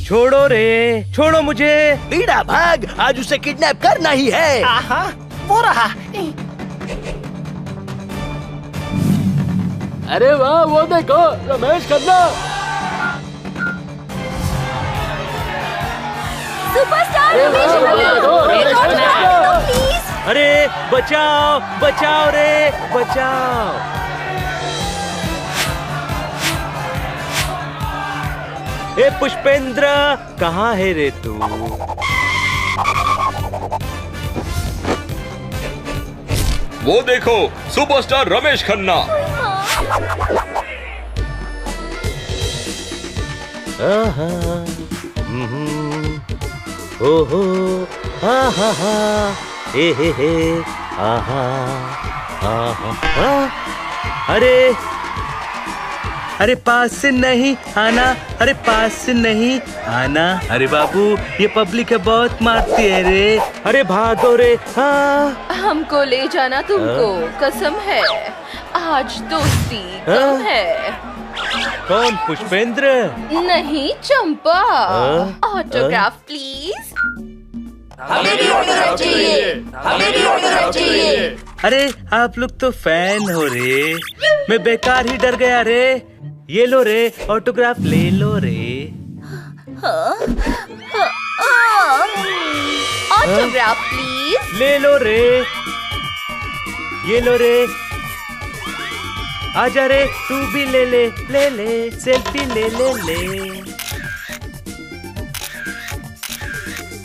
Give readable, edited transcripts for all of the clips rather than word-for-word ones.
छोड़ो रे, छोड़ो मुझे। बीड़ा भाग, आज उसे किडनैप करना ही है। आहा, वो रहा। अरे वाह, वो देखो रमेश खन्ना। Superstar Ramesh Khanna, please. अरे बचाओ, बचाओ रे, बचाओ। ए पुष्पेंद्र, कहाँ है रे तू? वो देखो सुपरस्टार रमेश खन्ना। ओहो, हा हा, हे, आहा, आहा, अरे पास से नहीं आना, अरे पास से नहीं आना। अरे बाबू, ये पब्लिक है बहुत मारती है रे। अरे भागो रे। हाँ, हमको ले जाना तुमको, कसम है, आज दोस्ती कम है। कौन, पुष्पेंद्र? नहीं, चंपा। Autograph please. हमें भी ऑटोग्राफ चाहिए, हमें भी ऑटोग्राफ चाहिए। अरे आप लोग तो फैन हो रे, मैं बेकार ही डर गया रे। ये लो रे, ऑटोग्राफ ले लो रे। Autograph please. ले लो रे, ये लो रे। आजा रे, तू भी ले ले, ले ले, सेल्फी ले ले ले।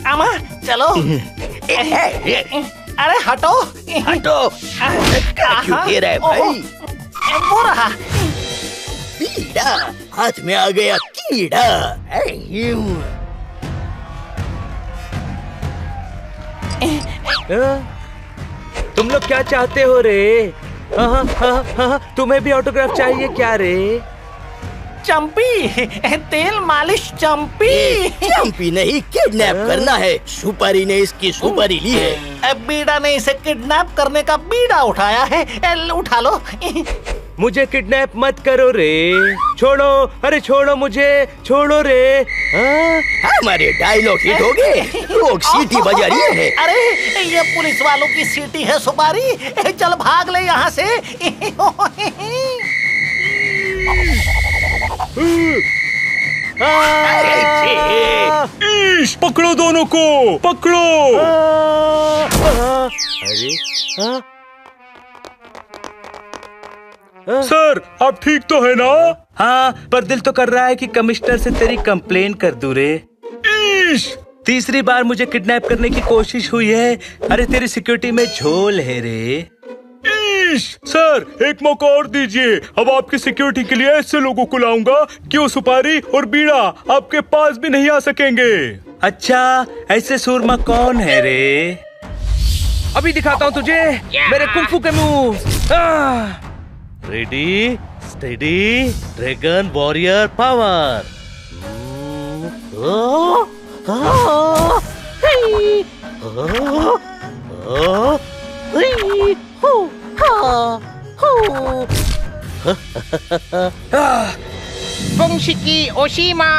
अमा, चलो। अरे हटो, हटो, क्यों गिर रहा है भाई? वो रहा। बीड़ा, हाथ में आ गया कीड़ा। तुम लोग क्या चाहते हो रे? तुम्हें भी ऑटोग्राफ चाहिए क्या रे? चंपी, तेल मालिश चंपी। चंपी नहीं, किडनैप करना है। सुपारी ने इसकी सुपारी ली है। अब बीड़ा ने इसे किडनैप करने का बीड़ा उठाया है। उठा लो। मुझे किडनैप मत करो रे, छोड़ो, अरे छोड़ो मुझे, छोड़ो रे। हमारे डायलॉग हिट हो गए, लोग सीटी बजा रही है। अरे ये पुलिस वालों की सीटी है सुपारी, चल भाग ले यहाँ से। पकड़ो दोनों को, पकड़ो। अरे सर, आप ठीक तो है ना? हाँ, पर दिल तो कर रहा है कि कमिश्नर से तेरी कंप्लेन कर दूं रे। तीसरी बार मुझे किडनैप करने की कोशिश हुई है। अरे तेरी सिक्योरिटी में झोल है रे। सर, एक मौका और दीजिए। अब आपकी सिक्योरिटी के लिए ऐसे लोगों को लाऊंगा कि वो सुपारी और बीड़ा आपके पास भी नहीं आ सकेंगे। अच्छा, ऐसे सूरमा कौन है रे? अभी दिखाता हूँ तुझे मेरे कुंफू के move. Ready, steady, dragon warrior power. Bongshiki Oshima.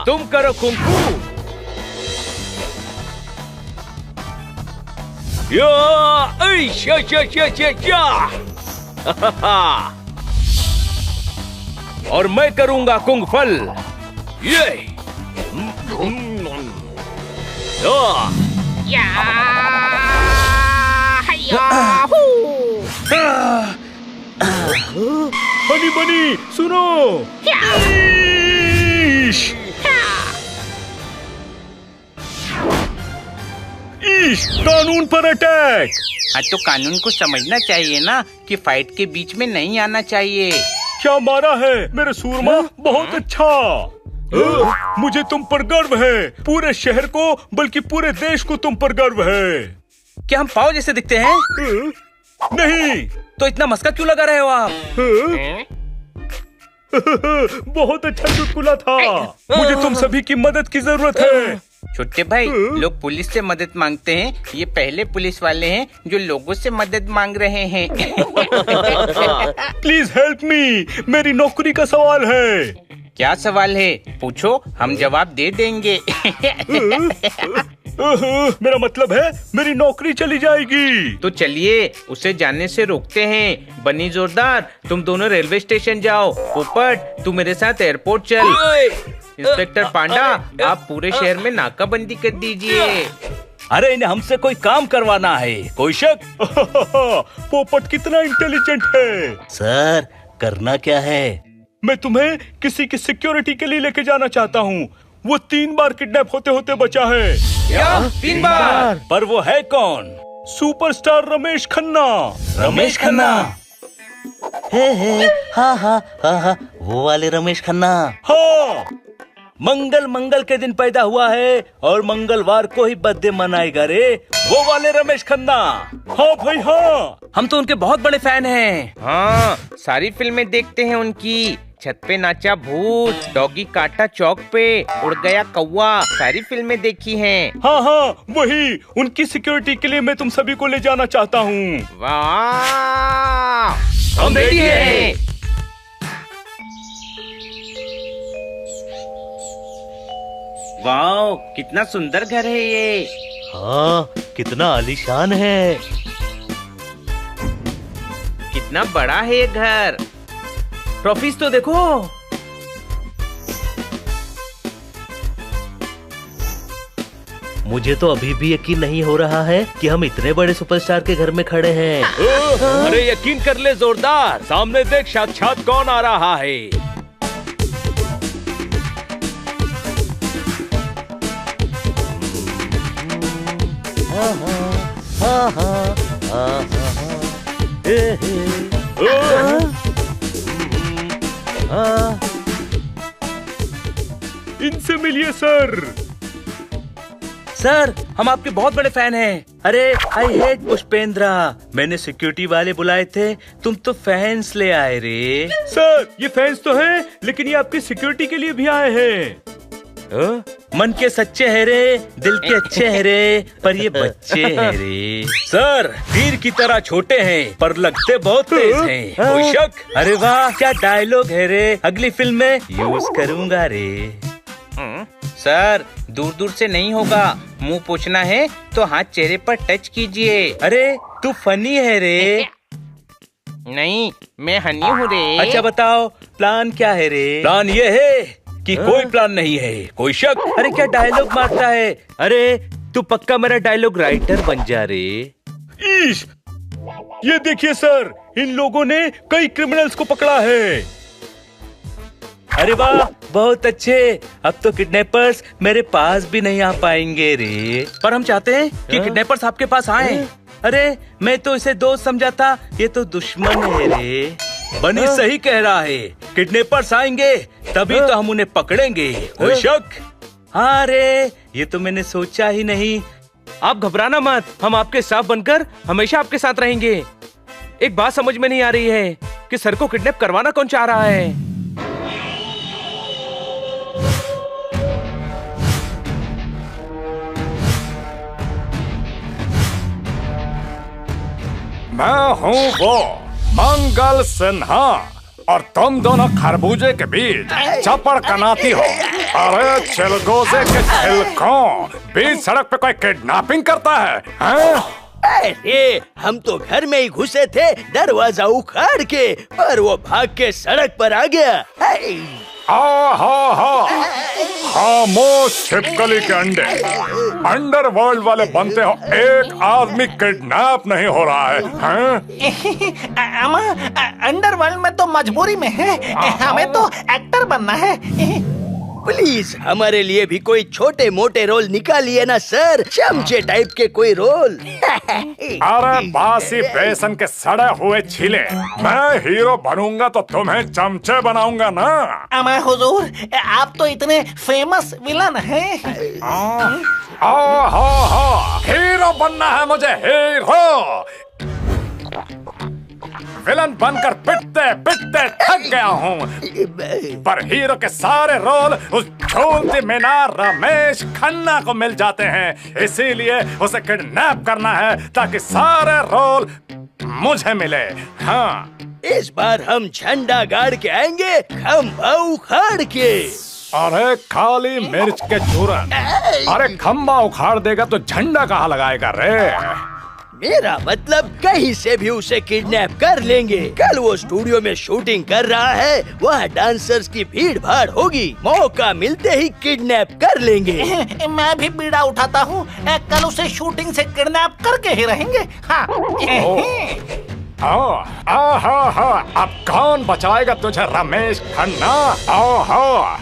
तुम करो कुंफू। और मैं करूंगा कुंग फल। ये बनी बनी सुनो। कानून पर अटैक। हाँ, तो कानून को समझना चाहिए ना कि फाइट के बीच में नहीं आना चाहिए। क्या मारा है मेरे सूरमा, बहुत अच्छा। मुझे तुम पर गर्व है, पूरे शहर को बल्कि पूरे देश को तुम पर गर्व है। क्या हम पाव जैसे दिखते हैं? नहीं। तो इतना मस्का क्यों लगा रहे हो आप? बहुत अच्छा चुटकुला था। मुझे तुम सभी की मदद की जरूरत है। छोटे भाई, लोग पुलिस से मदद मांगते हैं, ये पहले पुलिस वाले हैं जो लोगों से मदद मांग रहे हैं। प्लीज हेल्प मी, मेरी नौकरी का सवाल है। क्या सवाल है? पूछो, हम जवाब दे देंगे। मेरा मतलब है मेरी नौकरी चली जाएगी। तो चलिए उसे जाने से रोकते हैं। बनी जोरदार, तुम दोनों रेलवे स्टेशन जाओ। पोपट, तू मेरे साथ एयरपोर्ट चल। इंस्पेक्टर पांडा, आप पूरे शहर में नाकाबंदी कर दीजिए। अरे इन्हें हमसे कोई काम करवाना है, कोई शक? पोपट कितना इंटेलिजेंट है। सर, करना क्या है? मैं तुम्हें किसी की सिक्योरिटी के लिए लेके जाना चाहता हूँ। वो 3 बार किडनैप होते होते बचा है। क्या 3 बार? पर वो है कौन? सुपरस्टार रमेश खन्ना। रमेश खन्ना? हे, हाँ, वो वाले रमेश खन्ना। हाँ, मंगल के दिन पैदा हुआ है और मंगलवार को ही बर्थडे मनाएगा रे, वो वाले रमेश खन्ना। हाँ भाई हाँ, हम तो उनके बहुत बड़े फैन हैं। हाँ, सारी फिल्में देखते हैं उनकी। छत पे नाचा भूत, डॉगी काटा चौक पे, उड़ गया कौवा, सारी फिल्में देखी हैं। हाँ, वही। उनकी सिक्योरिटी के लिए मैं तुम सभी को ले जाना चाहता हूँ। वाह, हम रेडी हैं। वाह, कितना सुंदर घर है ये। हाँ, कितना आलीशान है। कितना बड़ा है ये घर। ट्रॉफीज तो देखो। मुझे तो अभी भी यकीन नहीं हो रहा है कि हम इतने बड़े सुपरस्टार के घर में खड़े हैं। अरे यकीन कर ले जोरदार, सामने देख साक्षात कौन आ रहा है। इनसे मिलिए सर। सर, हम आपके बहुत बड़े फैन हैं। अरे आई हेट पुष्पेंद्रा, मैंने सिक्योरिटी वाले बुलाए थे, तुम तो फैंस ले आए रे। सर, ये फैंस तो हैं, लेकिन ये आपकी सिक्योरिटी के लिए भी आए हैं। मन के सच्चे है रे, दिल के अच्छे है रे, पर ये बच्चे हैं रे। सर, तीर की तरह छोटे हैं पर लगते बहुत तेज हैं, कोई शक? अरे वाह, क्या डायलॉग है रे, अगली फिल्म में यूज करूंगा रे। सर, दूर दूर से नहीं होगा, मुंह पोंछना है तो हाथ चेहरे पर टच कीजिए। अरे तू फनी है रे। नहीं, मैं हनी हूँ रे। अच्छा बताओ, प्लान क्या है रे? प्लान ये है कि कोई प्लान नहीं है, कोई शक? अरे क्या डायलॉग मारता है? अरे तू पक्का मेरा डायलॉग राइटर बन जा रे। ईश, ये देखिए सर, इन लोगों ने कई क्रिमिनल्स को पकड़ा है। अरे वाह, बहुत अच्छे। अब तो किडनैपर्स मेरे पास भी नहीं आ पाएंगे रे, पर हम चाहते हैं कि किडनैपर्स आपके पास आए। अरे मैं तो इसे दोस्त समझा था, ये तो दुश्मन है रे। बनी सही कह रहा है, किडनैपर्स आएंगे तभी तो हम उन्हें पकड़ेंगे, कोई शक? हाँ रे, ये तो मैंने सोचा ही नहीं। आप घबराना मत, हम आपके साथ बनकर हमेशा आपके साथ रहेंगे। एक बात समझ में नहीं आ रही है कि सर को किडनैप करवाना कौन चाह रहा है। मैं हूँ वो मंगल सिन्हा, और तुम दोनों खरबूजे के बीच चपड़ कनाती हो। अरे चिलगोजे के छिलकों, बीच सड़क पे कोई किडनैपिंग करता है, हैं? अरे हम तो घर में ही घुसे थे दरवाजा उखाड़ के, पर वो भाग के सड़क पर आ गया। खामोश छिपकली के अंडे, अंडरवर्ल्ड वाले बनते हो, एक आदमी किडनैप नहीं हो रहा है, हैं? अमा, अंडरवर्ल्ड में तो मजबूरी में है, हमें तो एक्टर बनना है। प्लीज हमारे लिए भी कोई छोटे मोटे रोल निकालिए ना सर, चमचे टाइप के कोई रोल। अरे बासी बेसन के सड़े हुए छिले, मैं हीरो बनूंगा तो तुम्हें चमचे बनाऊंगा ना। अमा हुजूर, आप तो इतने फेमस विलन हैं। हीरो बनना है मुझे, हीरो। विलन बनकर पिटते पिटते थक गया हूँ, पर हीरो के सारे रोल उस झूलती मीनार रमेश खन्ना को मिल जाते हैं। इसीलिए उसे किडनैप करना है ताकि सारे रोल मुझे मिले। हाँ, इस बार हम झंडा गाड़ के आएंगे, खंभा उखाड़ के। अरे काली मिर्च के चूरन, अरे खंबा उखाड़ देगा तो झंडा कहाँ लगाएगा रे? मेरा मतलब कहीं से भी उसे किडनैप कर लेंगे। कल वो स्टूडियो में शूटिंग कर रहा है, वहाँ डांसर्स की भीड़ भाड़ होगी, मौका मिलते ही किडनैप कर लेंगे। मैं भी बीड़ा उठाता हूँ, कल उसे शूटिंग से किडनैप करके ही रहेंगे। हाँ। अब कौन बचाएगा तुझे रमेश खन्ना? ओहो,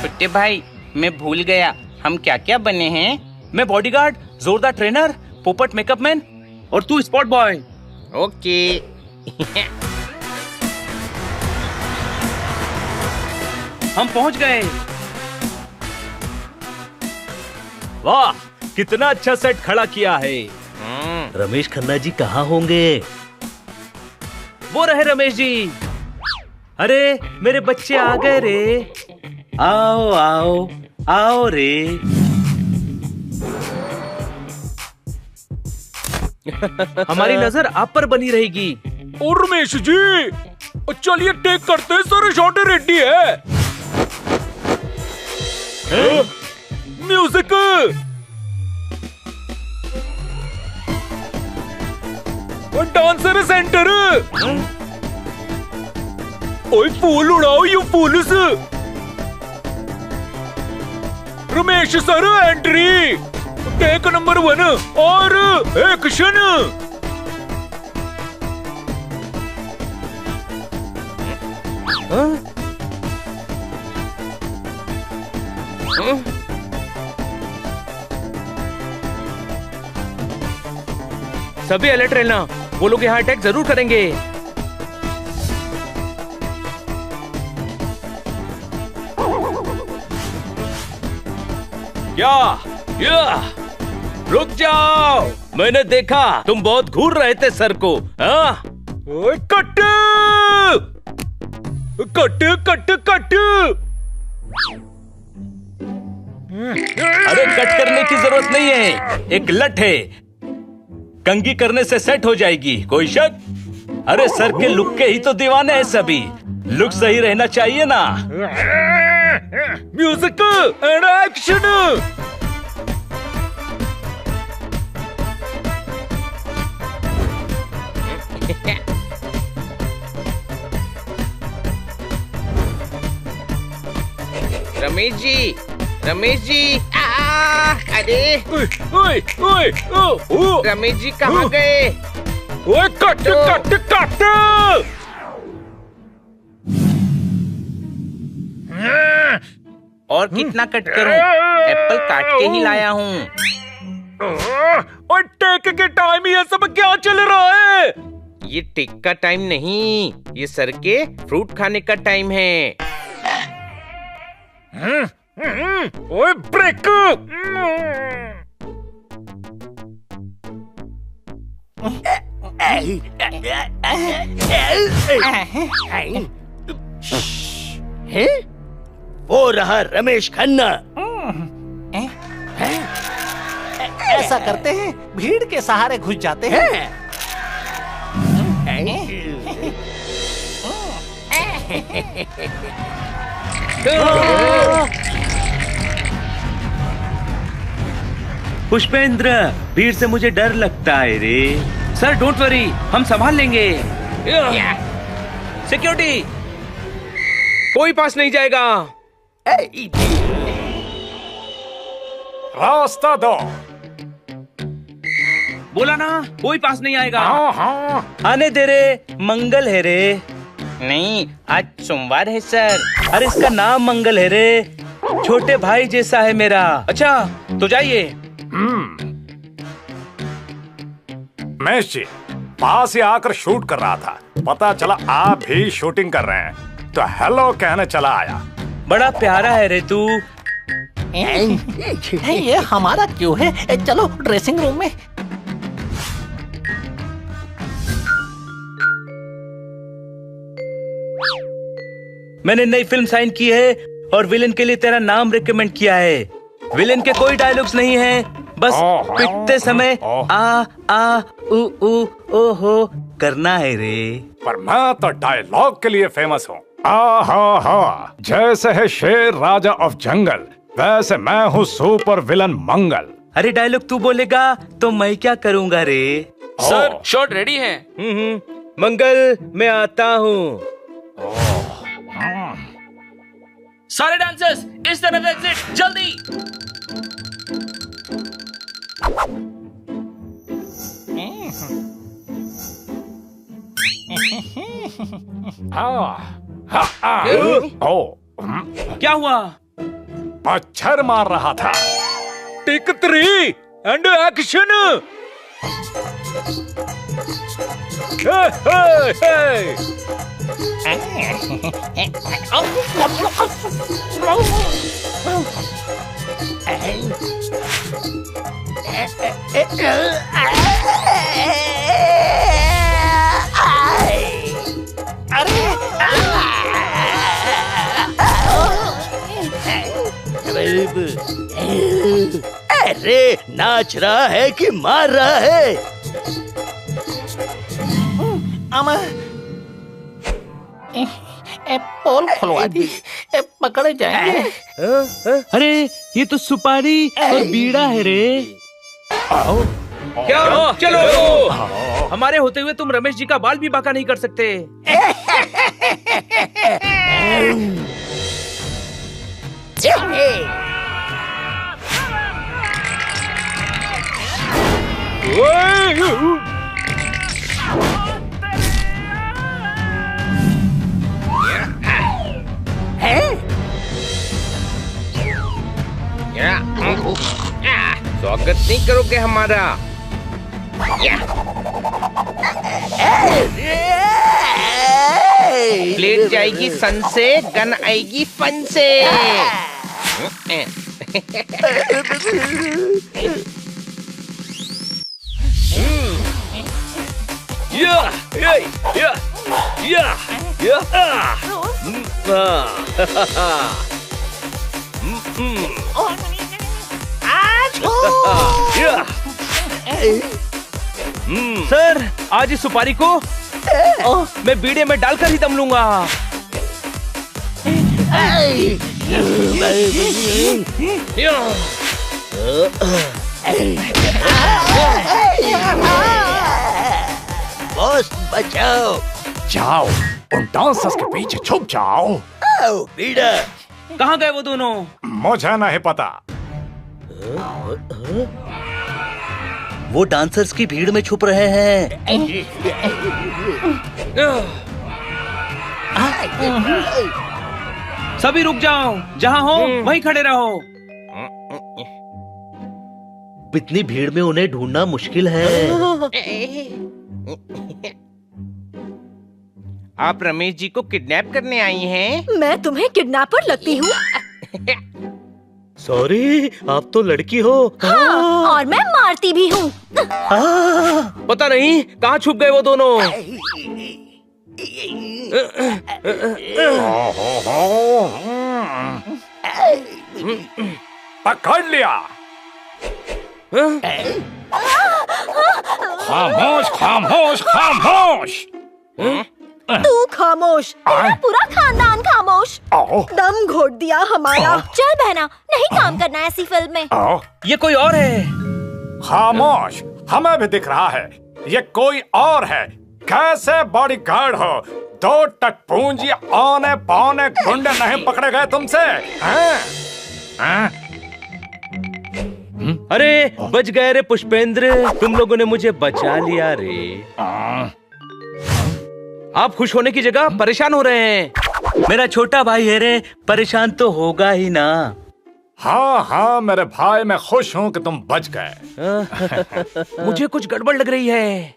छुट्टे भाई, मैं भूल गया हम क्या क्या बने हैं। मैं बॉडीगार्ड, जोरदार ट्रेनर, पोपट मेकअप मैन और तू स्पॉट बॉय। ओके। हम पहुंच गए। वाह, कितना अच्छा सेट खड़ा किया है। रमेश खन्ना जी कहाँ होंगे? वो रहे रमेश जी। अरे मेरे बच्चे आ गए रे। आओ आओ आओ रे। हमारी नजर आप पर बनी रहेगी। और रमेश जी, चलिए टेक करते हैं, सारे शॉट रेडी है। म्यूजिक। Dancer centre. ओए फूल उड़ाओ you fools. Ramesh sir entry. Take number 1 और एक्शन। सभी अलर्ट रहना, वो लोग यहाँ अटैक जरूर करेंगे। या रुक जाओ, मैंने देखा तुम बहुत घूर रहे थे सर को। ओए कट कट कट कट। अरे कट करने की जरूरत नहीं है, एक लट है, कंघी करने से सेट हो जाएगी। कोई शक? अरे सर के लुक के ही तो दीवाने हैं सभी, लुक सही रहना चाहिए ना। Music and action. Ramesh ji, अरे ओए ओए ओ रमेश जी कहाँ गए? ओए कट कट कट। और कितना कट करूं? एप्पल काट के ही लाया हूँ। और टेक के टाइम ये सब क्या चल रहा है? ये टेक का टाइम नहीं, ये सर के फ्रूट खाने का टाइम है। ओए ब्रेक। हैं? वो रहा रमेश खन्ना। ऐसा करते हैं, भीड़ के सहारे घुस जाते हैं। पुष्पेंद्र, भीड़ से मुझे डर लगता है रे। सर डोंट वरी, हम संभाल लेंगे। सिक्योरिटी, कोई पास नहीं जाएगा। रास्ता दो। बोला ना कोई पास नहीं आएगा। हाँ हाँ। आने दे रे, मंगल है रे। नहीं, आज सोमवार है सर। अरे इसका नाम मंगल है रे, छोटे भाई जैसा है मेरा। अच्छा तो जाइए। महेश जी पास ही आकर शूट कर रहा था, पता चला आप भी शूटिंग कर रहे हैं, तो हेलो कहने चला आया। बड़ा प्यारा है रे तू। ये हमारा क्यों है? चलो ड्रेसिंग रूम में। मैंने नई फिल्म साइन की है और विलेन के लिए तेरा नाम रिकमेंड किया है। विलेन के कोई डायलॉग्स नहीं हैं, बस पिटते समय आ उ उ ओ हो करना है रे। पर मैं तो डायलॉग के लिए फेमस हूँ। हा, जैसे है शेर राजा ऑफ जंगल, वैसे मैं हूँ सुपर विलन मंगल। अरे डायलॉग तू बोलेगा तो मैं क्या करूँगा रे। सर शॉट रेडी है। मंगल मैं आता हूँ। सारे डांसर्स इस तरफ एग्जिट, जल्दी। क्या हुआ? मच्छर मार रहा था। Take 3 and action. अरे नाच रहा है कि मार रहा है? पोल खुलवा दी, पकड़े जाएंगे। अरे ये तो सुपारी और बीड़ा है रे। क्या? चलो। हमारे होते हुए तुम रमेश जी का बाल भी बांका नहीं कर सकते। स्वागत नहीं करोगे हमारा? प्लेट जाएगी सन से, गन आएगी फन से। सर आज इस सुपारी को मैं बीड़े में डालकर ही दम लूंगा। बॉस बचाओ। जाओ उन डांसर्स के पीछे छुप जाओ। आओ बीड़ा। कहाँ गए वो दोनों? मुझे नहीं पता। वो डांसर्स की भीड़ में छुप रहे हैं। सभी रुक जाओ, जहाँ हो वहीं खड़े रहो। इतनी भीड़ में उन्हें ढूंढना मुश्किल है। आप रमेश जी को किडनैप करने आई हैं? मैं तुम्हें किडनैपर लगती हूँ? सॉरी, आप तो लड़की हो। हाँ, और मैं मारती भी हूँ। पता नहीं कहाँ छुप गए वो दोनों। पकड़ लिया। खामोश खामोश खामोश। तू खामोश, तेरा पूरा खानदान खामोश। दम घोट दिया हमारा। चल बहना, नहीं काम करना ऐसी फिल्म में। ये कोई और है। खामोश, हमें भी दिख रहा है ये कोई और है। कैसे बॉडीगार्ड हो? 2 टटपूंजी औने पौने गुंडे नहीं पकड़े गए तुमसे? हैं? हैं? अरे बच गए रे पुष्पेंद्र, तुम लोगों ने मुझे बचा लिया रे। आप खुश होने की जगह परेशान हो रहे हैं। मेरा छोटा भाई है रे, परेशान तो होगा ही ना। हाँ हाँ मेरे भाई, मैं खुश हूँ कि तुम बच गए। मुझे कुछ गड़बड़ लग रही है।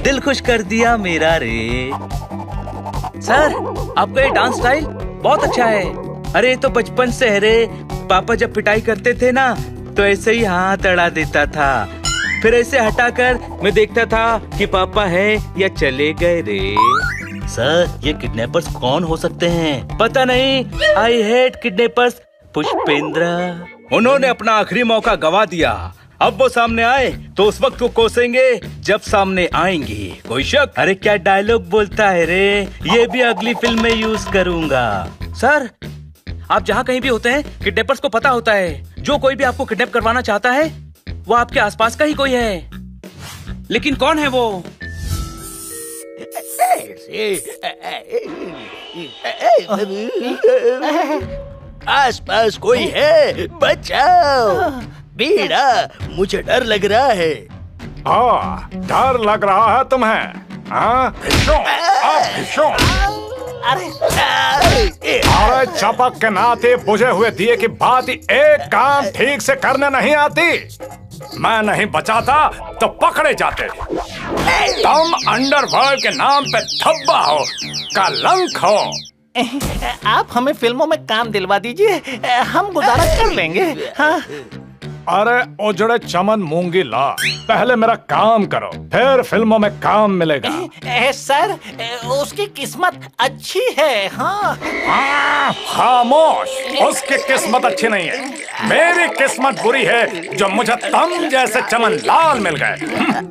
दिल खुश कर दिया मेरा रे। सर, आपका ये डांस स्टाइल बहुत अच्छा है। अरे तो बचपन से है रे, पापा जब पिटाई करते थे ना तो ऐसे ही हाथ अड़ा देता था, फिर ऐसे हटाकर मैं देखता था कि पापा है या चले गए रे। सर, ये किडनैपर्स कौन हो सकते हैं? पता नहीं। I hate kidnappers Pushpendra. उन्होंने अपना आखिरी मौका गवा दिया। अब वो सामने आए तो उस वक्त को कोसेंगे जब सामने आएंगे। कोई शक? अरे क्या डायलॉग बोलता है रे, ये भी अगली फिल्म में यूज करूंगा। सर, आप जहाँ कहीं भी होते हैं, किडनैपर्स को पता होता है जो कोई भी आपको किडनैप करवाना चाहता है वो आपके आसपास का ही कोई है। लेकिन कौन है वो? आसपास कोई है, बचाओ। बीड़ा, मुझे डर लग रहा है। डर लग रहा है तुम्हें? अरे चपक के नाते बुझे हुए दिए की बात ही एक काम ठीक से करने नहीं आती। मैं नहीं बचाता तो पकड़े जाते। तुम अंडरवर्ल्ड के नाम पे धब्बा हो, कलंक हो। आप हमें फिल्मों में काम दिलवा दीजिए, हम गुजारा कर लेंगे। हाँ। अरे उजड़े चमन मूंगी ला, पहले मेरा काम करो, फिर फिल्मों में काम मिलेगा। सर, उसकी किस्मत अच्छी है। हाँ। खामोश, उसकी किस्मत अच्छी नहीं है, मेरी किस्मत बुरी है जो मुझे तुम जैसे चमन लाल मिल गए।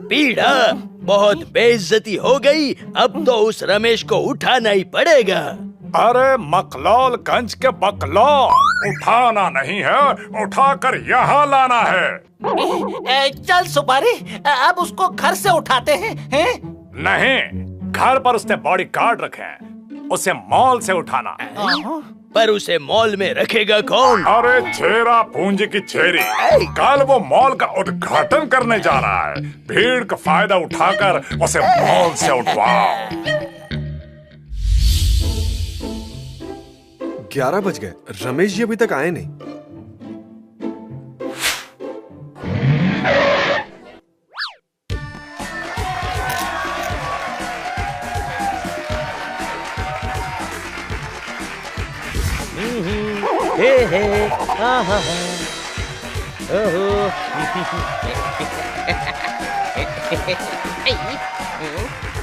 पीड़ा, बहुत बेइज्जती हो गई, अब तो उस रमेश को उठाना ही पड़ेगा। अरे मकलौलगंज के बकलौल, उठाना नहीं है, उठाकर यहाँ लाना है। चल सुपारी, अब उसको घर से उठाते हैं। नहीं, घर पर उसने बॉडी गार्ड रखे हैं, उसे मॉल से उठाना। पर उसे मॉल में रखेगा कौन? अरे छेरा पूंजी की छेरी, कल वो मॉल का उद्घाटन करने जा रहा है। भीड़ का फायदा उठाकर उसे मॉल से उठवाओ। 11 बज गए, रमेश जी अभी तक आए नहीं। हे हाँ हाँ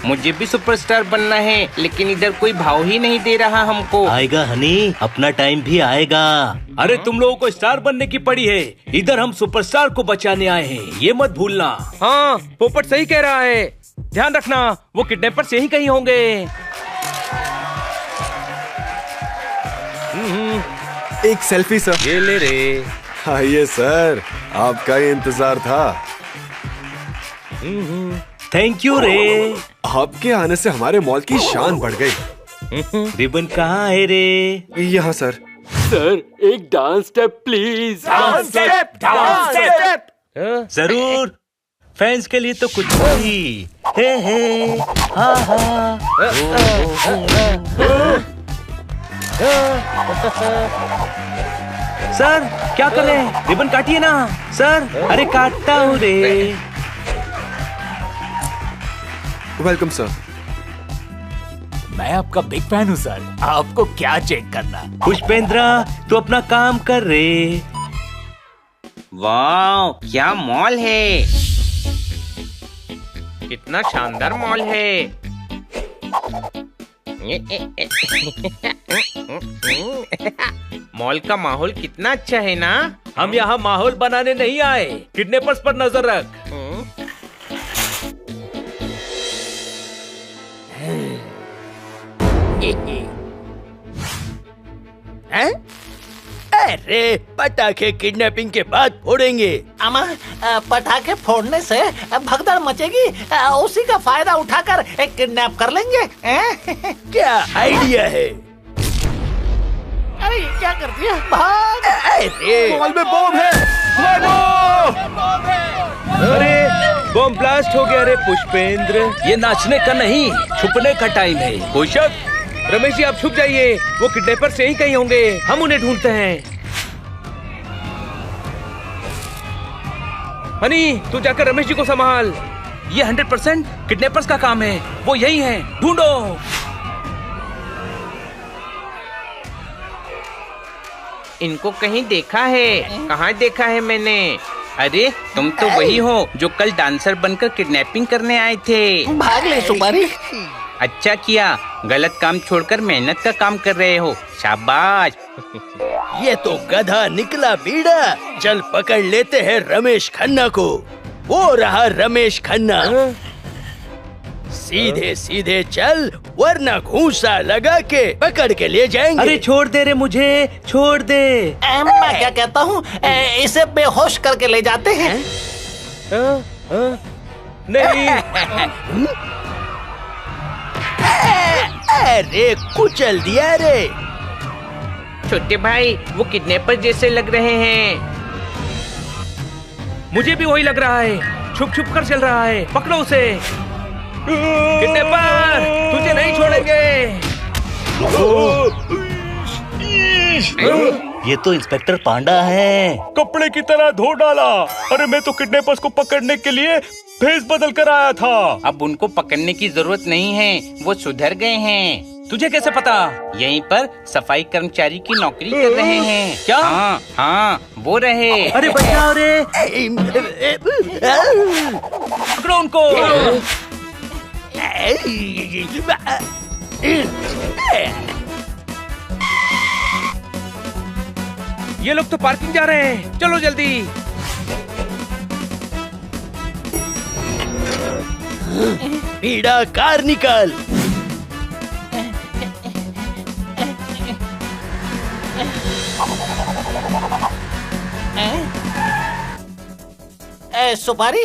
मुझे भी सुपरस्टार बनना है, लेकिन इधर कोई भाव ही नहीं दे रहा हमको। आएगा हनी, अपना टाइम भी आएगा। अरे तुम लोगों को स्टार बनने की पड़ी है, इधर हम सुपरस्टार को बचाने आए हैं, ये मत भूलना। हाँ, पोपट सही कह रहा है, ध्यान रखना वो किडनैपर्स यहीं कहीं होंगे। एक सेल्फी सर। ये ले रे। आइए सर, आपका ही इंतजार था। थैंक यू रे। आपके आने से हमारे मॉल की शान बढ़ गई। रिबन कहाँ है रे? यहाँ सर। सर, एक डांस स्टेप प्लीज। जरूर, फैंस के लिए तो कुछ भी। हे हाँ हाँ। सर, क्या कर रहे हैं? रिबन काटिए ना सर। अरे काटता हूँ रे। Welcome sir. मैं आपका बिग फैन हूँ सर, आपको क्या चेक करना। पुष्पेंद्र, तू अपना काम कर रे। वाह, क्या मॉल है, कितना शानदार मॉल है। मॉल का माहौल कितना अच्छा है ना। हम यहाँ माहौल बनाने नहीं आए, किडनैपर्स पर नजर रख। हैं? अरे पटाखे किडनैपिंग के बाद फोड़ेंगे। अमा, पटाखे फोड़ने से भगदड़ मचेगी, उसी का फायदा उठाकर एक किडनैप कर लेंगे। क्या आइडिया है? क्या कर दिया? भाग! अरे मॉल में बॉम्ब है। अरे बॉम्ब ब्लास्ट हो गया रे पुष्पेंद्र। ये नाचने का नहीं, छुपने का टाइम है। पोषक, रमेश जी आप छुप जाइए, वो किडनैपर से ही कहीं होंगे, हम उन्हें ढूंढते हैं। हनी तू जाकर रमेश जी को संभाल, ये 100% किडनैपर्स का काम है, वो यही हैं, ढूंढो। इनको कहीं देखा है? कहाँ देखा है मैंने? अरे तुम तो वही हो जो कल डांसर बनकर किडनैपिंग करने आए थे। भाग ले सुपारी। अच्छा किया, गलत काम छोड़कर मेहनत का काम कर रहे हो, शाबाश। ये तो गधा निकला बीड़ा। चल पकड़ लेते हैं रमेश खन्ना को। वो रहा रमेश खन्ना। सीधे सीधे चल, वरना घूंसा लगा के पकड़ के ले जाएंगे। अरे छोड़ दे रे मुझे, छोड़ दे। मैं क्या कहता हूँ, इसे बेहोश करके ले जाते हैं। नहीं। अरे कुचल दिया रे। छोटे भाई वो किडनैपर जैसे लग रहे हैं। मुझे भी वही लग रहा है, छुप छुप कर चल रहा है, पकड़ो उसे। किडनैपर तुझे नहीं छोड़ेंगे। ये तो इंस्पेक्टर पांडा है। कपड़े की तरह धो डाला। अरे मैं तो किडनैपर्स को पकड़ने के लिए भेस बदल कर आया था। अब उनको पकड़ने की जरूरत नहीं है, वो सुधर गए हैं। तुझे कैसे पता? यहीं पर सफाई कर्मचारी की नौकरी कर रहे हैं। क्या? हाँ हाँ वो रहे। अरे बचाओ रे, पकड़ो उनको। ये लोग तो पार्किंग जा रहे हैं, चलो जल्दी। पीड़ा कार निकाल। सुपारी,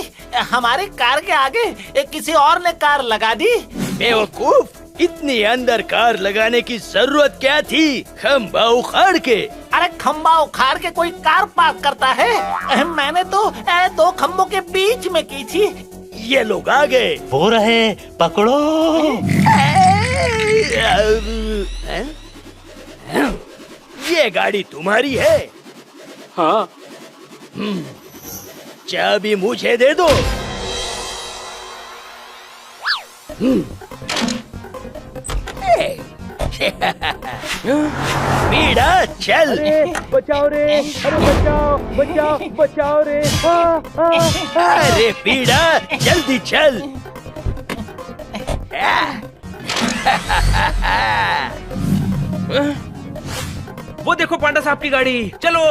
हमारी कार के आगे किसी और ने कार लगा दी। बेवकूफ, इतनी अंदर कार लगाने की जरूरत क्या थी? खंबा उखाड़ के। अरे खंबा उखाड़ के कोई कार पार्क करता है? मैंने तो 2 खंबों के बीच में की थी। ये लोग आ गए। वो रहे, पकड़ो। ये गाड़ी तुम्हारी है? हाँ। चाबी मुझे दे दो। पीड़ा चल। बचाओ रे, अरे बचाओ बचाओ बचाओ रे। अरे पीड़ा जल्दी चल। वो देखो पांडा साहब की गाड़ी, चलो।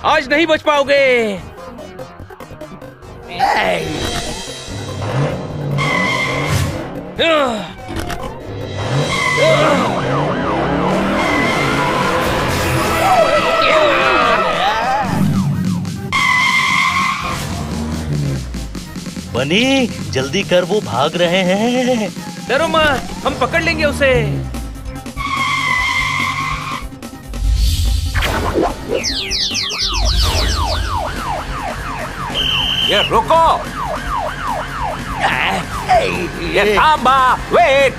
आज नहीं बच पाओगे। बनी जल्दी कर, वो भाग रहे हैं। डरो मत, हम पकड़ लेंगे उसे। ये रुको, ये थांबा, वेट।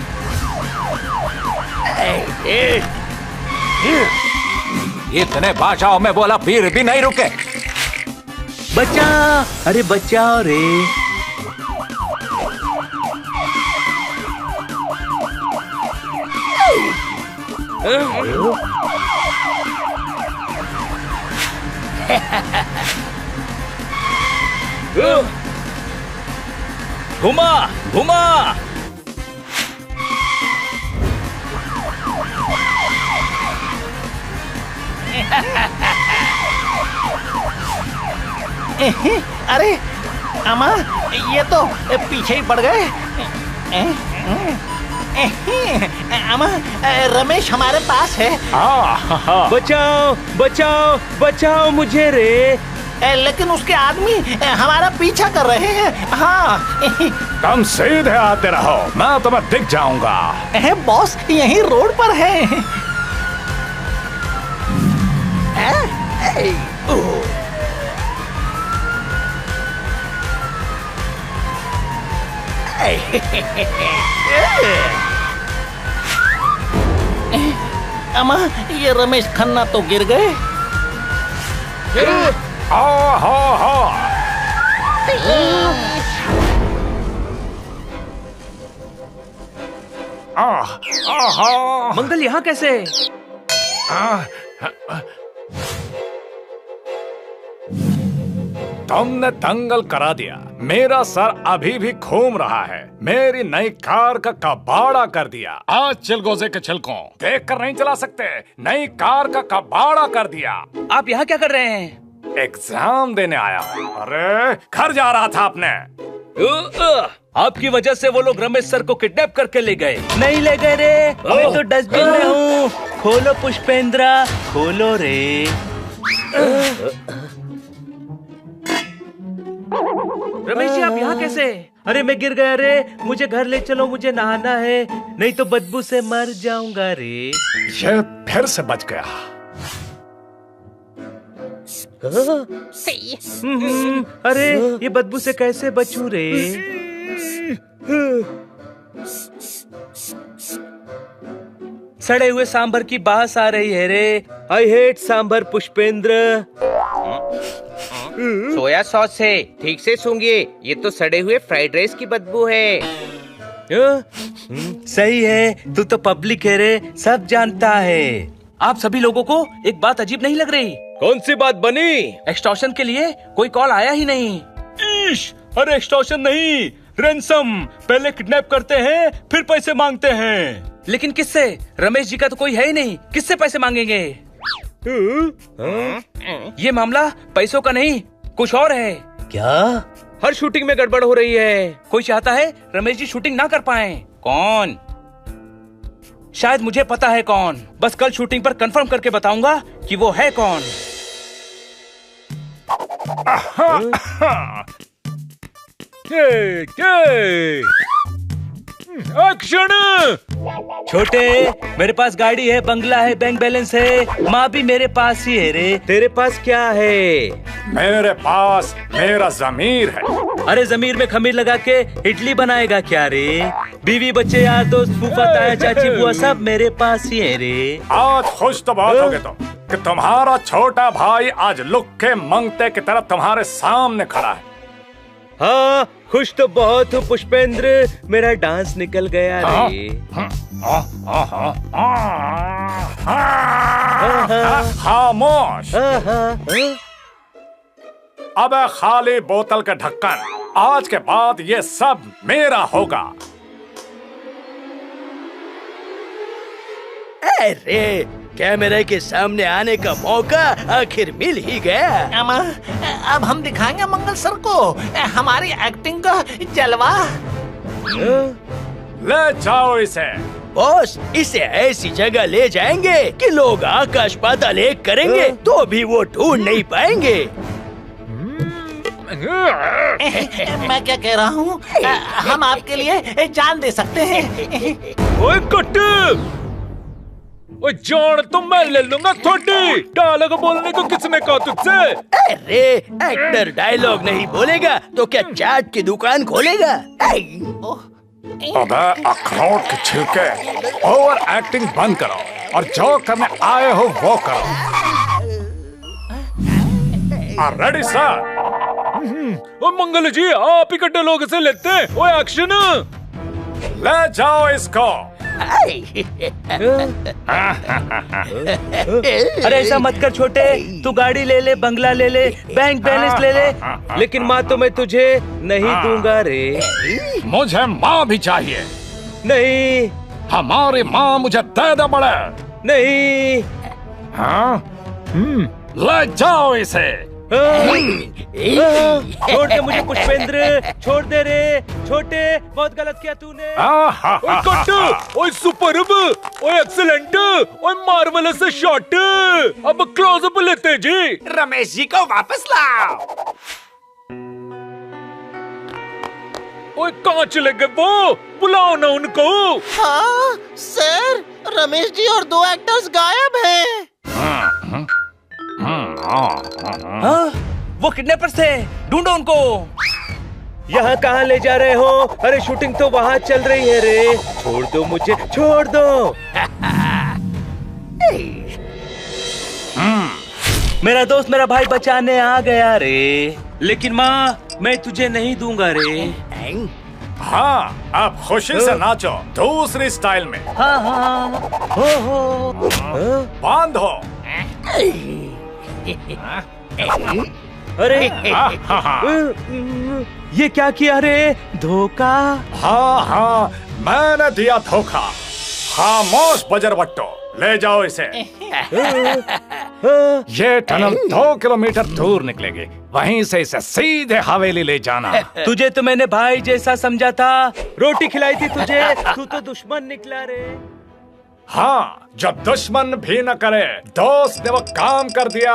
इतने बाजाओं में बोला फिर भी नहीं रुके। बचा, अरे बचाओ रे। घुमा घुमा। अरे अम्मा, ये तो पीछे ही पड़ गए। अम्मा, रमेश हमारे पास है। बचाओ बचाओ बचाओ मुझे रे। लेकिन उसके आदमी हमारा पीछा कर रहे हैं। हाँ तुम सीधे आते रहो, मैं तुम्हें दिख जाऊंगा। बॉस यही रोड पर है। अम्मा, ये रमेश खन्ना तो गिर गए। मंगल यहाँ कैसे? तुमने दंगल करा दिया। मेरा सर अभी भी घूम रहा है। मेरी नई कार का कबाड़ा कर दिया। आज चिलगोजे के छिलकों देख कर नहीं चला सकते। नई कार का कबाड़ा कर दिया। आप यहाँ क्या कर रहे हैं? एग्जाम देने आया हूँ। अरे घर जा रहा था आपने। आपकी वजह से वो लोग रमेश सर को किडनैप करके ले गए। नहीं ले गए रे, मैं तो डस्टबिन में हूँ। खोलो पुष्पेंद्रा, खोलो रे। रमेश जी, आप यहाँ कैसे? अरे मैं गिर गया रे, मुझे घर ले चलो, मुझे नहाना है, नहीं तो बदबू से मर जाऊंगा रे। ये फिर से बच गया। अरे ये बदबू से कैसे बचूं रे? सड़े हुए सांभर की बास आ रही है रे। I hate sambar Pushpendra. Soya sauce है, ठीक से सूंघिए। ये तो सड़े हुए फ्राइड राइस की बदबू है। सही है, तू तो पब्लिक है रे, सब जानता है। आप सभी लोगों को एक बात अजीब नहीं लग रही? कौन सी बात बनी? एक्सटॉर्शन के लिए कोई कॉल आया ही नहीं। अरे एक्सटॉर्शन नहीं, रैंसम। पहले किडनैप करते हैं, फिर पैसे मांगते हैं। लेकिन किससे? रमेश जी का तो कोई है ही नहीं, किससे पैसे मांगेंगे? ये मामला पैसों का नहीं, कुछ और है। क्या? हर शूटिंग में गड़बड़ हो रही है। कोई चाहता है रमेश जी शूटिंग ना कर पाए। कौन? शायद मुझे पता है कौन। बस कल शूटिंग पर कंफर्म करके बताऊंगा कि वो है कौन। एक्शन! छोटे, मेरे पास गाड़ी है, बंगला है, बैंक बैलेंस है, माँ भी मेरे पास ही है रे। तेरे पास क्या है? मेरे पास मेरा ज़मीर है। अरे जमीर में खमीर लगा के इडली बनाएगा क्या रे? बीवी, बच्चे, यार दोस्त, फूफा, ताया, चाची, बुआ सब मेरे पास ही है रे। आज खुश तो बहुत होगे तुम कि तुम्हारा छोटा भाई आज लुक्के मंगते की तरफ तुम्हारे सामने खड़ा है। हाँ, खुश तो बहुत हूँ पुष्पेंद्र, मेरा डांस निकल गया रे। खामोश। अब खाली बोतल का ढक्कन। आज के बाद ये सब मेरा होगा। अरे कैमरे के सामने आने का मौका आखिर मिल ही गया। अम्मा, अब हम दिखाएंगे मंगल सर को हमारी एक्टिंग का जलवा। ले जाओ इसे। बॉस, इसे ऐसी जगह ले जाएंगे कि लोग आकाश पाताल एक करेंगे तो भी वो ढूंढ नहीं पाएंगे। मैं क्या कह रहा हूँ, हम आपके लिए जान दे सकते हैं। ओए कट्टू, ओए जान तो मैं ले लूंगा थोड़ी। डायलॉग बोलने को किसने कहा तुझसे? अरे एक्टर डायलॉग नहीं बोलेगा तो क्या चाट की दुकान खोलेगा? अबे अखरोट के छिलके, ओवर एक्टिंग बंद करो और जो करने आए हो वो करो। Ready sir? ओ मंगल जी, आप ही कट्टे लोग से लेते हैं। ओ एक्शन! ले जाओ इसको। अरे ऐसा मत कर छोटे, तू गाड़ी ले ले, बंगला ले ले, बैंक बैलेंस ले ले, लेकिन माँ तो मैं तुझे नहीं दूंगा रे। मुझे माँ भी चाहिए। नहीं। हमारी माँ मुझे दे दे बड़े। नहीं। हाँ? ले जाओ इसे। छोड़ दे मुझे पुष्पेंद्र, छोड़ दे रे। छोटे, बहुत गलत किया तूने। ओए कट्टू, ओए सुपरब, ओए एक्सीलेंट, ओए मार्वेलस शॉट। अब क्लोजअप लेते हैं जी। रमेश जी को वापस लाओ। ओए कहाँ चले गए वो? बुलाओ ना उनको। हाँ सर, रमेश जी और 2 एक्टर्स गायब हैं। हाँ, वो किडनैपर्स थे, ढूंढो उनको। यहाँ कहाँ ले जा रहे हो? अरे शूटिंग तो वहाँ चल रही है रे। छोड़ दो मुझे, छोड़ दो। मेरा दोस्त मेरा भाई बचाने आ गया रे, लेकिन माँ मैं तुझे नहीं दूंगा रे। हाँ, अब खुशी से नाचो दूसरी स्टाइल में। हाँ हाँ, हो बांधो। अरे ये क्या किया रे? धोखा। हाँ हाँ, मैंने दिया धोखा। खामोश बजरबट्टो, ले जाओ इसे। ये टनल 2 किलोमीटर दूर निकलेगी, वहीं से इसे सीधे हवेली ले जाना। तुझे तो मैंने भाई जैसा समझा था, रोटी खिलाई थी तुझे, तू तो दुश्मन निकला रे। हाँ, जो दुश्मन भी न करे, दोस्त ने वो काम कर दिया।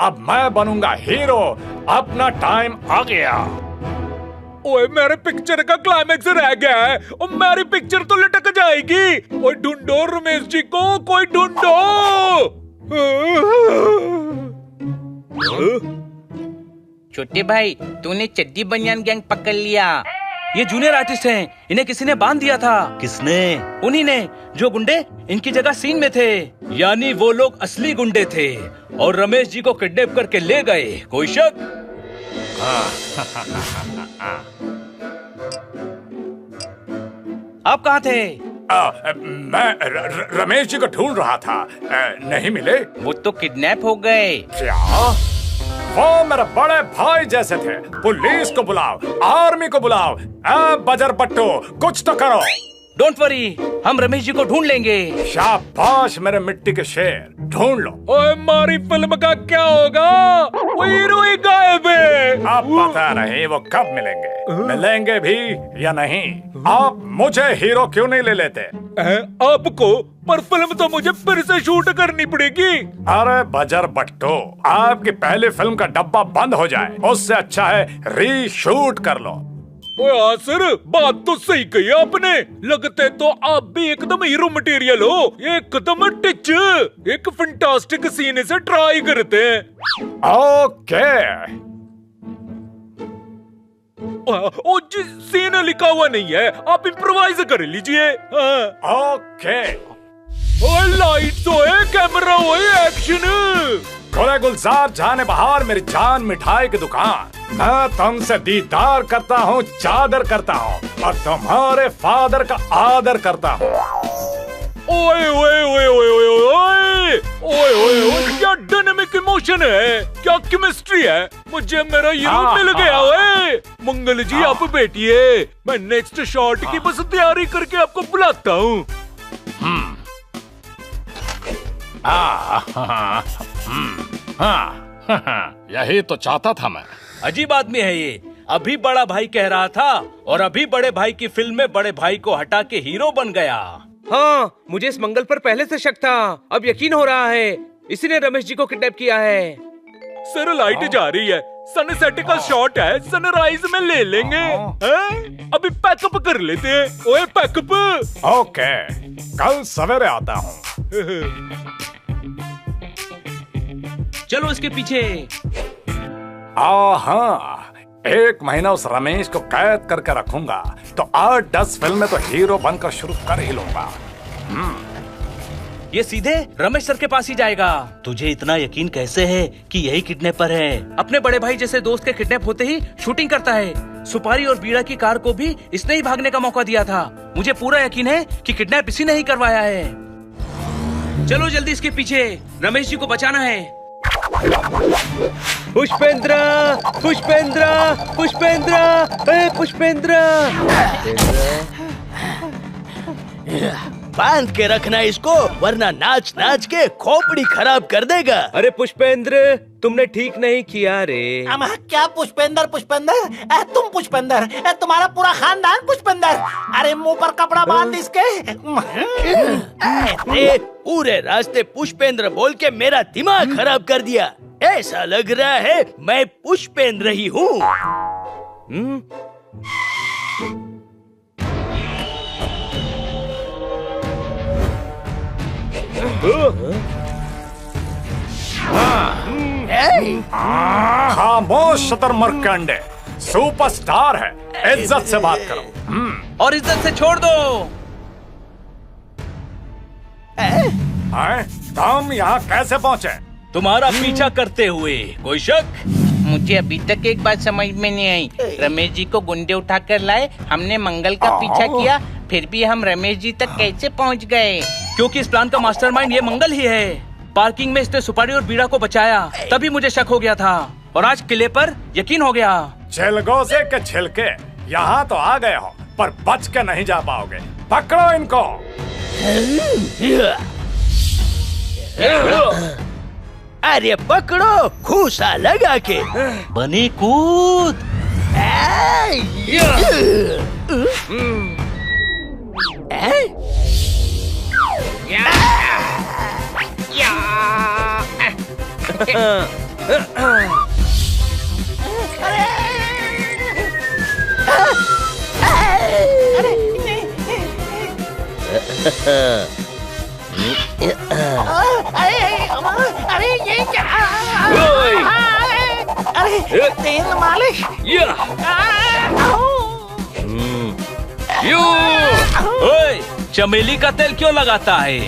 अब मैं बनूंगा हीरो, अपना टाइम आ गया। ओए मेरे पिक्चर का क्लाइमेक्स रह गया है और मेरी पिक्चर तो लटक जाएगी। ओए ढूंढो रमेश जी को, कोई ढूंढो। छोटे भाई, तूने चड्डी बनियान गैंग पकड़ लिया। ये जूनियर आर्टिस्ट हैं, इन्हें किसी ने बांध दिया था। किसने? उन्हीं ने, जो गुंडे इनकी जगह सीन में थे। यानी वो लोग असली गुंडे थे और रमेश जी को किडनैप करके ले गए। कोई शक? आप कहाँ थे? मैं रमेश जी को ढूंढ रहा था। नहीं मिले। वो तो किडनैप हो गए। क्या? वो मेरे बड़े भाई जैसे थे। पुलिस को बुलाओ, आर्मी को बुलाओ। बजरबट्टो, कुछ तो करो। डोंट वरी, हम रमेश जी को ढूंढ लेंगे। शाबाश मेरे मिट्टी के शेर, ढूंढ लो। ओए हमारी फिल्म का क्या होगा? वो हीरो ही गायब है। अब पता नहीं वो कब मिलेंगे, मिलेंगे भी या नहीं। आप मुझे हीरो क्यों नहीं ले लेते? आपको? पर फिल्म तो मुझे फिर से शूट करनी पड़ेगी। अरे बजरबट्टो, आपकी पहली फिल्म का डब्बा बंद हो जाए, उससे अच्छा है रीशूट कर लो। ओए हाँ सर, बात तो सही कही आपने। लगते तो आप भी एकदम हीरो मटेरियल हो, एकदम टिच। एक फैंटास्टिक सीन से ट्राई करते हैं। ओके। ओ जी, सीन लिखा हुआ नहीं है, आप इम्प्रोवाइज कर लीजिए। ओके। ओए लाइट्स होए, कैमरा होए, एक्शन। गुले गुलजार जाने बहार मेरी जान मिठाई की दुकान। मैं तुमसे दीदार करता हूँ, चादर करता हूँ और तुम्हारे फादर का आदर करता हूँ। ओए ओए ओए ओए ओए ओए ओए ओए ओए, क्या डायनामिक इमोशन है, क्या केमिस्ट्री है। मुझे मेरा हीरो मिल गया। ओए मंगल जी, आप बैठिए, मैं नेक्स्ट शॉट की बस तैयारी करके आपको बुलाता हूँ। यही तो चाहता था मैं। अजीब आदमी है ये। अभी बड़ा भाई कह रहा था और अभी बड़े भाई की फिल्म में बड़े भाई को हटा के हीरो बन गया। हाँ, मुझे इस मंगल पर पहले से शक था, अब यकीन हो रहा है इसी ने रमेश जी को किडनैप किया है। सर लाइट जा रही है, सनसेट का शॉट है, सनराइज में ले लेंगे। अभी पैकअप कर लेते हैं। ओए पैकअप। ओके, कल सवेरे आता हूँ। चलो इसके पीछे। हाँ, 1 महीना उस रमेश को कैद करके रखूंगा तो 8-10 फिल्में तो हीरो बनकर शुरू कर ही लूंगा। ये सीधे रमेश सर के पास ही जाएगा। तुझे इतना यकीन कैसे है कि यही किडनैपर है? अपने बड़े भाई जैसे दोस्त के किडनैप होते ही शूटिंग करता है। सुपारी और बीड़ा की कार को भी इसने ही भागने का मौका दिया था। मुझे पूरा यकीन है कि किडनैप इसी ने ही करवाया है। चलो जल्दी इसके पीछे, रमेश जी को बचाना है। पुष्पेंद्र, पुष्पेंद्र, पुष्पेंद्र, पुष्पेंद्र। बांध के रखना इसको, वरना नाच नाच के खोपड़ी खराब कर देगा। अरे पुष्पेंद्र, तुमने ठीक नहीं किया रे। क्या पुष्पेंद्र? पुष्पेंद्र तुम पुष्पेंद्र, तुम्हारा पूरा खानदान पुष्पेंद्र। अरे मुंह पर कपड़ा बांध इसके। पूरे रास्ते पुष्पेंद्र बोल के मेरा दिमाग खराब कर दिया। ऐसा लग रहा है मैं पुष्पेंद्र ही हूँ। खामोश शतरमर्कंडे, सुपरस्टार है, इज्जत से बात करो। और इज्जत से छोड़ दो। तुम यहाँ कैसे पहुँचे? तुम्हारा पीछा करते हुए। कोई शक? मुझे अभी तक एक बात समझ में नहीं आई। रमेश जी को गुंडे उठाकर लाए, हमने मंगल का पीछा किया, फिर भी हम रमेश जी तक कैसे पहुंच गए? क्योंकि इस प्लान का मास्टरमाइंड ये मंगल ही है। पार्किंग में इसने सुपारी और बीड़ा को बचाया, तभी मुझे शक हो गया था और आज किले पर यकीन हो गया। चिलगोजे के छिलके, यहाँ तो आ गए हो पर बच के नहीं जा पाओगे। पकड़ो इनको। अरे पकड़ो, खूसा लगा के। बनी कूद। अरे ये क्या? अरे तेल मालिश। ओए, चमेली का तेल क्यों लगाता है?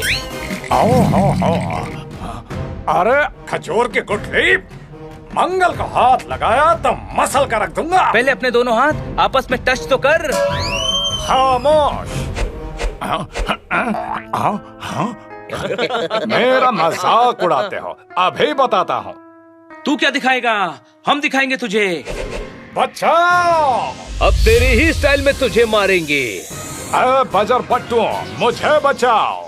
अरे खजूर की गुठली, मंगल को हाथ लगाया तो मसल कर रख दूंगा। पहले अपने दोनों हाथ आपस में टच तो कर। खामोश। मेरा मजाक उड़ाते हो, अभी बताता हूँ। तू क्या दिखाएगा? हम दिखाएंगे तुझे। बचाओ! अब तेरी ही स्टाइल में तुझे मारेंगे। अरे बजर पट्टू, मुझे बचाओ।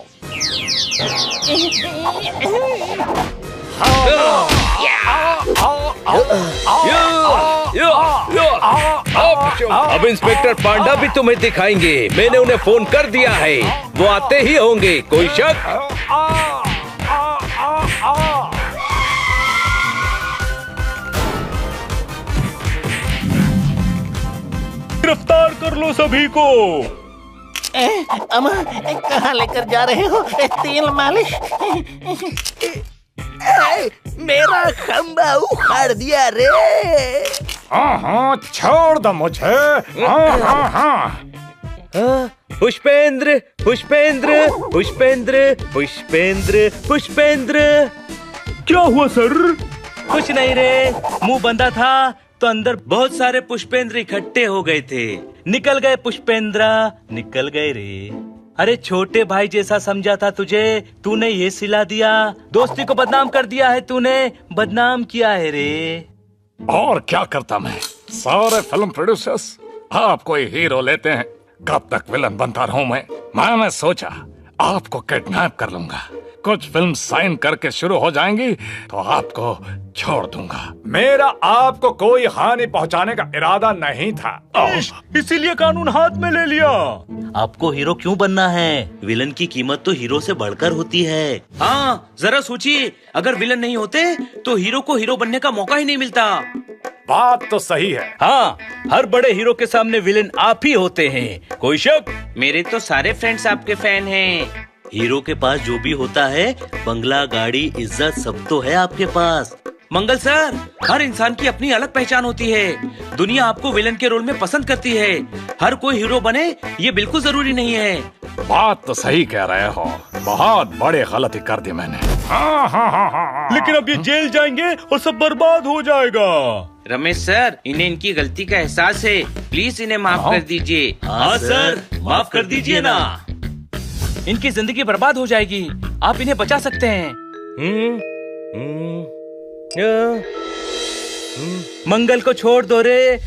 अब इंस्पेक्टर पांडा भी तुम्हें दिखाएंगे। मैंने उन्हें फोन कर दिया है, वो आते ही होंगे। कोई शक? गिरफ्तार कर लो सभी को। अम्मा, कहाँ लेकर जा रहे हो? तेल मालिश। मेरा खंबा उखाड़ दिया रे। हाँ, छोड़ दो मुझे। पुष्पेंद्र, पुष्पेंद्र, पुष्पेंद्र, पुष्पेंद्र, पुष्पेंद्र। क्या हुआ सर? कुछ नहीं रे, मुंह बंदा था तो अंदर बहुत सारे पुष्पेंद्र इकट्ठे हो गए थे। निकल गए पुष्पेंद्र, निकल गए रे। अरे छोटे भाई जैसा समझा था तुझे, तूने ये सिला दिया। दोस्ती को बदनाम कर दिया है तूने, बदनाम किया है रे। और क्या करता मैं? सारे फिल्म प्रोड्यूसर्स आपको ही हीरो लेते हैं, कब तक विलन बनता रहूं मैं? मैंने सोचा आपको किडनैप कर लूंगा, कुछ फिल्म साइन करके शुरू हो जाएंगी तो आपको छोड़ दूंगा। मेरा आपको कोई हानि पहुंचाने का इरादा नहीं था, इसीलिए कानून हाथ में ले लिया। आपको हीरो क्यों बनना है? विलन की कीमत तो हीरो से बढ़कर होती है। हाँ, जरा सोचिए, अगर विलन नहीं होते तो हीरो को हीरो बनने का मौका ही नहीं मिलता। बात तो सही है। हाँ, हर बड़े हीरो के सामने विलेन आप ही होते हैं। कोई शक? मेरे तो सारे फ्रेंड्स आपके फैन हैं। हीरो के पास जो भी होता है, बंगला, गाड़ी, इज्जत, सब तो है आपके पास। मंगल सर, हर इंसान की अपनी अलग पहचान होती है। दुनिया आपको विलन के रोल में पसंद करती है। हर कोई हीरो बने ये बिल्कुल जरूरी नहीं है। बात तो सही कह रहे हो, बहुत बड़ी गलती कर दी मैंने। लेकिन अब ये जेल जाएंगे और सब बर्बाद हो जाएगा। रमेश सर, इन्हें इनकी गलती का एहसास है, प्लीज इन्हें माफ कर दीजिए। हाँ सर, माफ कर दीजिए ना। इनकी जिंदगी बर्बाद हो जाएगी, आप इन्हें बचा सकते हैं। मंगल को छोड़ दो रे,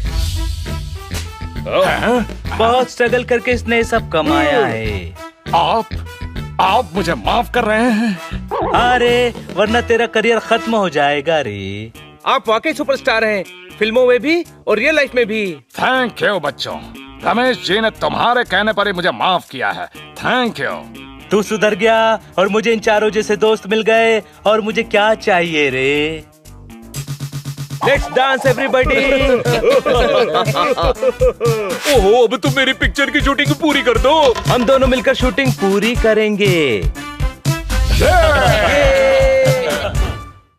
बहुत स्ट्रगल करके इसने सब कमाया है। आप मुझे माफ कर रहे हैं? अरे वरना तेरा करियर खत्म हो जाएगा रे। आप वाकई सुपरस्टार हैं, फिल्मों में भी और रियल लाइफ में भी। थैंक यू बच्चों, रमेश जी ने तुम्हारे कहने पर ही मुझे माफ किया है। Thank you. तू सुधर गया और मुझे इन चारों जैसे दोस्त मिल गए, और मुझे क्या चाहिए रे? Let's dance everybody. ओहो, अब तुम मेरी पिक्चर की शूटिंग पूरी कर दो। हम दोनों मिलकर शूटिंग पूरी करेंगे। ये